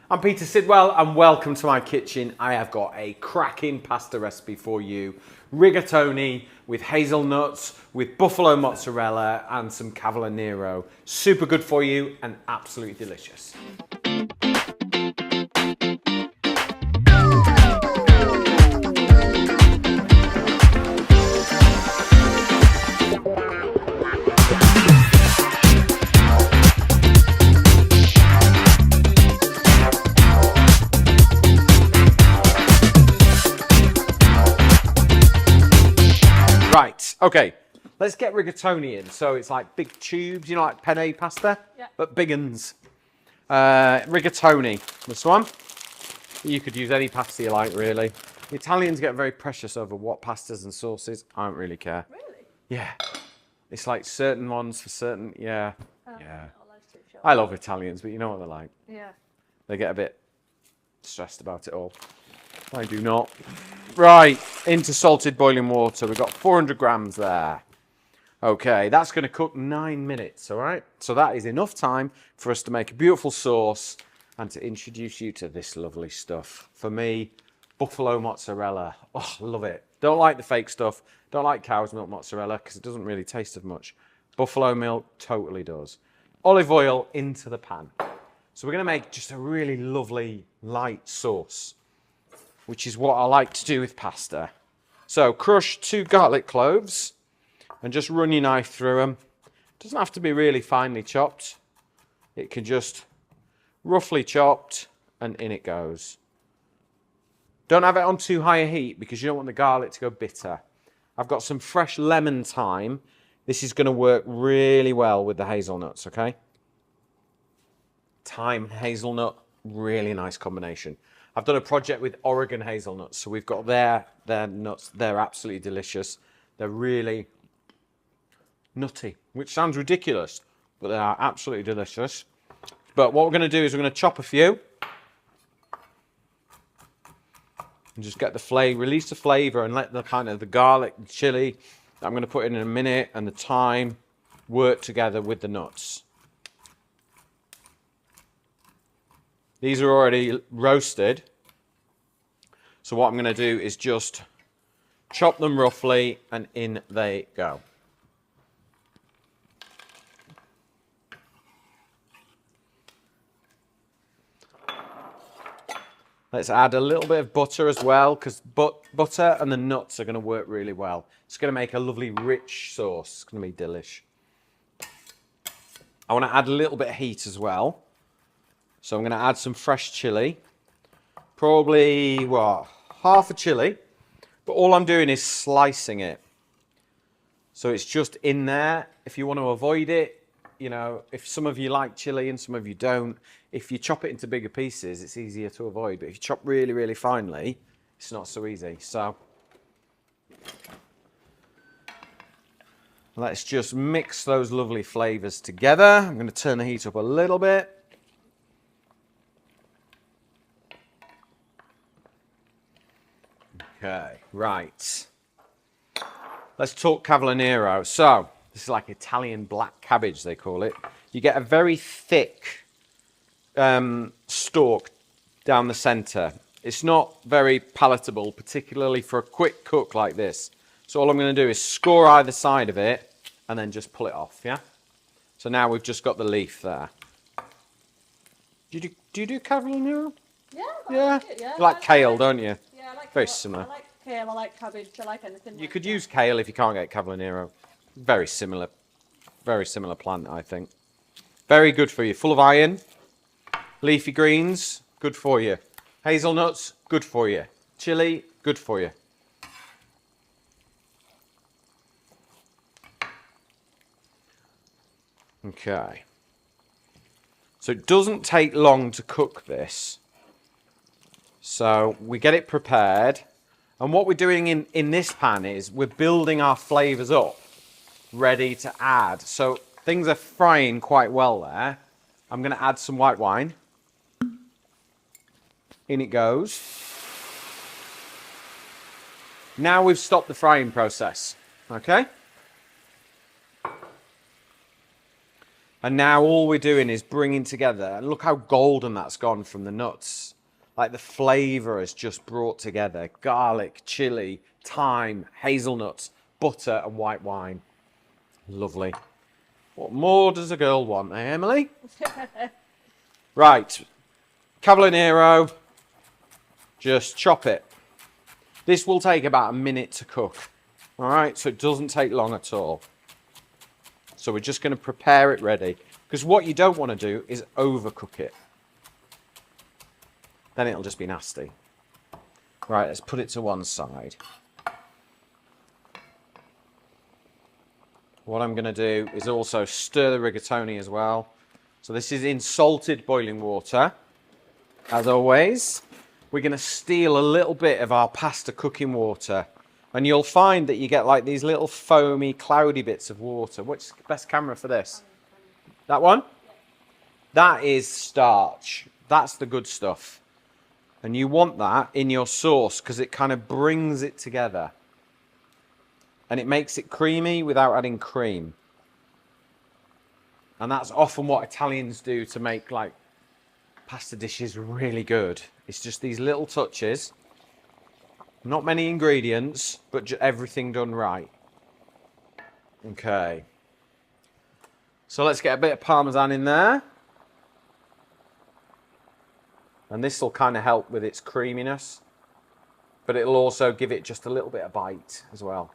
I'm Peter Sidwell and welcome to my kitchen. I have got a cracking pasta recipe for you. Rigatoni with hazelnuts, with buffalo mozzarella and some cavolo nero. Super good for you and absolutely delicious. Right, okay, let's get rigatoni in. So it's like big tubes, you know, like penne pasta, but big uns. Rigatoni, this one. You could use any pasta you like, really. The Italians get very precious over what pastas and sauces. I don't really care. Really? Yeah. It's like certain ones for certain, yeah. Oh, Yeah. Sure. I love Italians, but you know what they're like. Yeah. They get a bit stressed about it all. I do not. Right, into salted boiling water. We've got 400 grams there. Okay, that's going to cook 9 minutes, all right? So that is enough time for us to make a beautiful sauce and to introduce you to this lovely stuff. For me, buffalo mozzarella. Oh, love it. Don't like the fake stuff. Don't like cow's milk mozzarella because it doesn't really taste of much. Buffalo milk totally does. Olive oil into the pan. So we're going to make just a really lovely light sauce, which is what I like to do with pasta. So crush 2 garlic cloves and just run your knife through them. Doesn't have to be really finely chopped. It can just roughly chopped and in it goes. Don't have it on too high a heat because you don't want the garlic to go bitter. I've got some fresh lemon thyme. This is going to work really well with the hazelnuts, okay? Thyme and hazelnut, really nice combination. I've done a project with Oregon hazelnuts, so we've got their nuts. They're absolutely delicious. They're really nutty, which sounds ridiculous, but they are absolutely delicious. But what we're going to do is we're going to chop a few and just get the flavor, release the flavor, and let the kind of the garlic, the chili that I'm going to put in a minute, and the thyme work together with the nuts. These are already roasted. So what I'm going to do is just chop them roughly and in they go. Let's add a little bit of butter as well because butter and the nuts are going to work really well. It's going to make a lovely rich sauce. It's going to be delish. I want to add a little bit of heat as well. So I'm going to add some fresh chili, probably, what, half a chili, but all I'm doing is slicing it. So it's just in there. If you want to avoid it, you know, if some of you like chili and some of you don't, if you chop it into bigger pieces, it's easier to avoid. But if you chop really, really finely, it's not so easy. So let's just mix those lovely flavors together. I'm going to turn the heat up a little bit. Okay, right. Let's talk cavolo nero. So, this is like Italian black cabbage, they call it. You get a very thick stalk down the center. It's not very palatable, particularly for a quick cook like this. So all I'm going to do is score either side of it and then just pull it off, yeah? So now we've just got the leaf there. Do you do cavolo nero? Yeah. Yeah. Yeah. You like kale, don't you? Yeah, I like Very kale. similar. I like kale, I like cabbage, I like anything. You could use kale if you can't get cavolo nero. Very similar plant, I think. Very good for you. Full of iron. Leafy greens, good for you. Hazelnuts, good for you. Chili, good for you. Okay. So it doesn't take long to cook this. So we get it prepared. And what we're doing in this pan is we're building our flavors up, ready to add. So things are frying quite well there. I'm going to add some white wine. In it goes. Now we've stopped the frying process, okay? And now all we're doing is bringing together, and look how golden that's gone from the nuts. Like the flavour is just brought together. Garlic, chilli, thyme, hazelnuts, butter and white wine. Lovely. What more does a girl want, eh, Emily? Right. Cavallonero. Just chop it. This will take about a minute to cook. All right, so it doesn't take long at all. So we're just going to prepare it ready. Because what you don't want to do is overcook it. Then it'll just be nasty. Right, let's put it to one side. What I'm going to do is also stir the rigatoni as well. So this is in salted boiling water. As always, we're going to steal a little bit of our pasta cooking water. And you'll find that you get like these little foamy, cloudy bits of water. What's the best camera for this? That one? That is starch. That's the good stuff. And you want that in your sauce because it kind of brings it together. And it makes it creamy without adding cream. And that's often what Italians do to make like pasta dishes really good. It's just these little touches. Not many ingredients, but everything done right. Okay. So let's get a bit of Parmesan in there. And this will kind of help with its creaminess. But it'll also give it just a little bit of bite as well.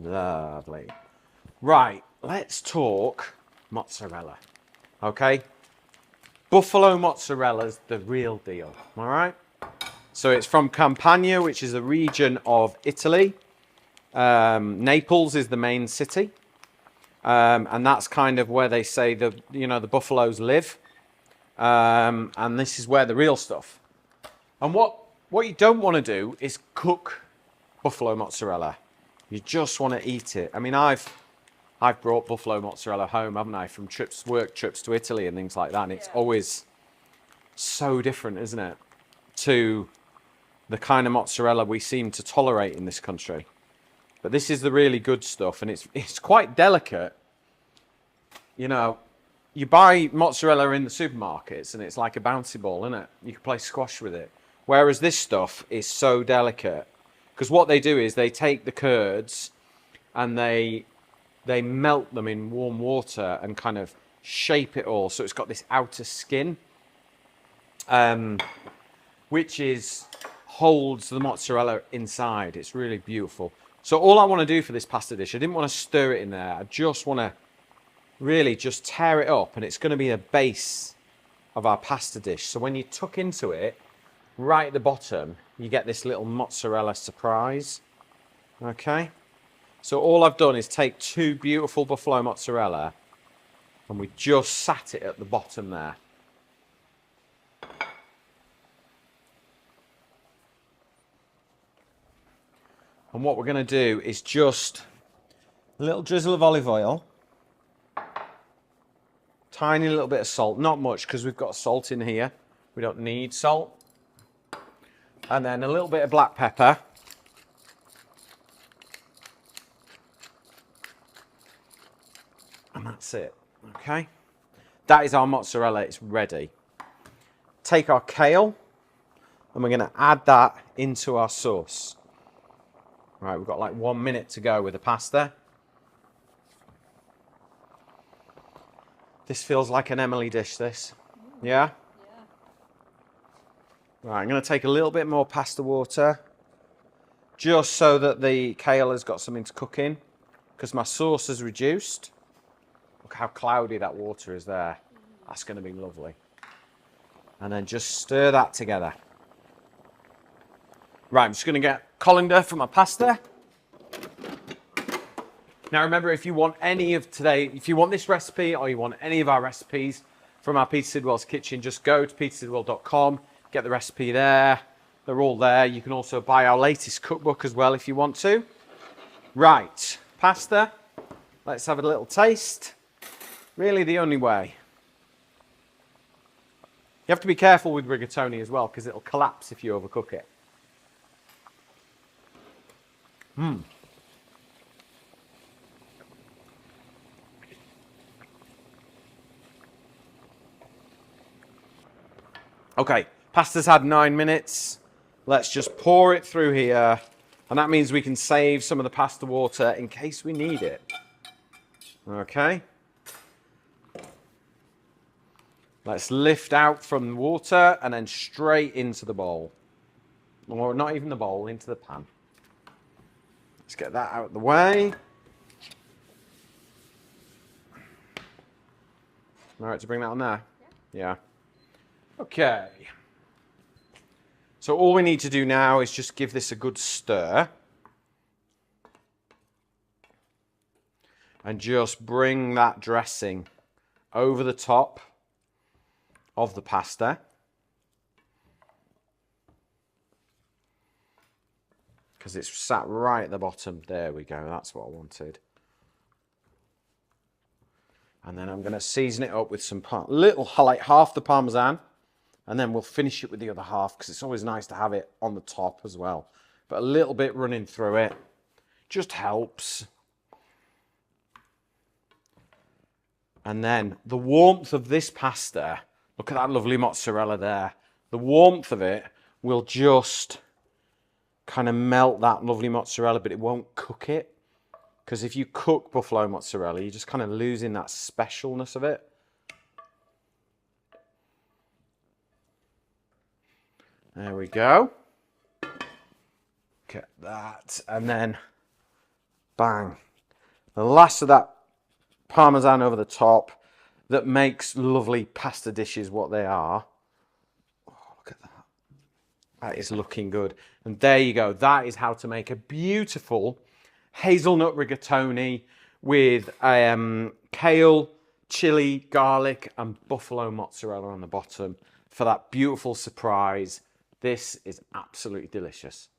Lovely. Right, let's talk mozzarella. Okay? Buffalo mozzarella's the real deal. All right? So it's from Campania, which is a region of Italy. Naples is the main city. And that's kind of where they say the buffaloes live. And this is where the real stuff. And what you don't want to do is cook buffalo mozzarella. You just want to eat it. I mean, I've brought buffalo mozzarella home, haven't I, from work trips to Italy and things like that. And it's always so different, isn't it, to the kind of mozzarella we seem to tolerate in this country. But this is the really good stuff, and it's quite delicate. You know, you buy mozzarella in the supermarkets, and it's like a bouncy ball, isn't it? You can play squash with it. Whereas this stuff is so delicate. Because what they do is they take the curds and they melt them in warm water and kind of shape it all. So it's got this outer skin, which holds the mozzarella inside. It's really beautiful. So all I want to do for this pasta dish, I didn't want to stir it in there. I just want to really just tear it up, and it's going to be a base of our pasta dish. So when you tuck into it, right at the bottom, you get this little mozzarella surprise. Okay? So all I've done is take 2 beautiful buffalo mozzarella, and we just sat it at the bottom there. And what we're going to do is just a little drizzle of olive oil, tiny little bit of salt, not much because we've got salt in here. We don't need salt. And then a little bit of black pepper. And that's it, okay? That is our mozzarella, it's ready. Take our kale, and we're gonna add that into our sauce. Right, we've got like 1 minute to go with the pasta. This feels like an Emily dish, this. Yeah? Right, I'm going to take a little bit more pasta water, just so that the kale has got something to cook in, because my sauce has reduced. Look how cloudy that water is there. That's going to be lovely. And then just stir that together. Right, I'm just going to get colander for my pasta. Now remember, if you want if you want this recipe or you want any of our recipes from our Peter Sidwell's kitchen, just go to petersidwell.com. Get the recipe there. They're all there. You can also buy our latest cookbook as well if you want to. Right, pasta. Let's have a little taste. Really the only way. You have to be careful with rigatoni as well because it'll collapse if you overcook it. Okay, pasta's had 9 minutes. Let's just pour it through here. And that means we can save some of the pasta water in case we need it. Okay. Let's lift out from the water and then straight into the bowl. Or not even the bowl, into the pan. Let's get that out of the way. All right, to bring that on there? Yeah. Okay. So all we need to do now is just give this a good stir. And just bring that dressing over the top of the pasta. Because it's sat right at the bottom. There we go, that's what I wanted. And then I'm going to season it up with some like half the Parmesan. And then we'll finish it with the other half because it's always nice to have it on the top as well. But a little bit running through it just helps. And then the warmth of this pasta, look at that lovely mozzarella there. The warmth of it will just kind of melt that lovely mozzarella, but it won't cook it. Because if you cook buffalo mozzarella, you're just kind of losing that specialness of it. There we go. Get that. And then, bang. The last of that Parmesan over the top that makes lovely pasta dishes what they are. Oh, look at that. That is looking good. And there you go. That is how to make a beautiful hazelnut rigatoni with kale, chili, garlic, and buffalo mozzarella on the bottom for that beautiful surprise. This is absolutely delicious.